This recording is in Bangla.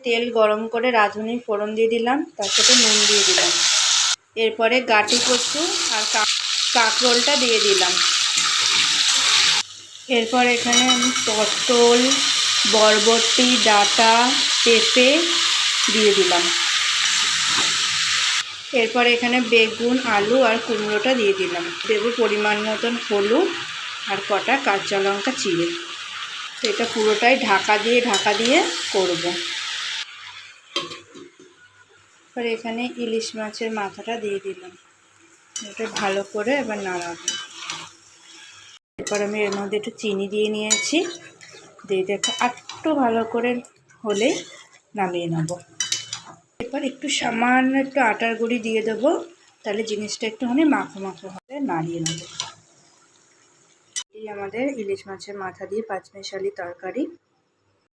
তেল গরম করে রাঁধুনি ফোড়ন দিয়ে দিলাম, তার সাথে নুন দিয়ে দিলাম। এরপরে গাঁটি কচু আর কাঁকরোলটা দিয়ে দিলাম। এরপর এখানে আমি পটল, বরবটি, ডাঁটা, পেঁপে দিয়ে দিলাম। এরপর এখানে বেগুন, আলু আর কুমড়োটা দিয়ে দিলাম। দেবো পরিমাণ মতন হলুদ আর কটা কাঁচা লঙ্কা চিড়ে। তো এটা পুরোটাই ঢাকা দিয়ে করব। এবার এখানে ইলিশ মাছের মাথাটা দিয়ে দিলাম। এটা ভালো করে এবার নাড়াবো। এরপর আমি এর মধ্যে একটু চিনি দিয়ে নিয়েছি, দিয়ে একটু ভালো করে হলে নামিয়ে নেব। এরপর একটু সামান্য একটু আটার গুঁড়ি দিয়ে দেবো, তাহলে জিনিসটা একটুখানি মাখো মাখো হবে, নাড়িয়ে নেব। এই আমাদের ইলিশ মাছের মাথা দিয়ে পাঁচমিশালি তরকারি।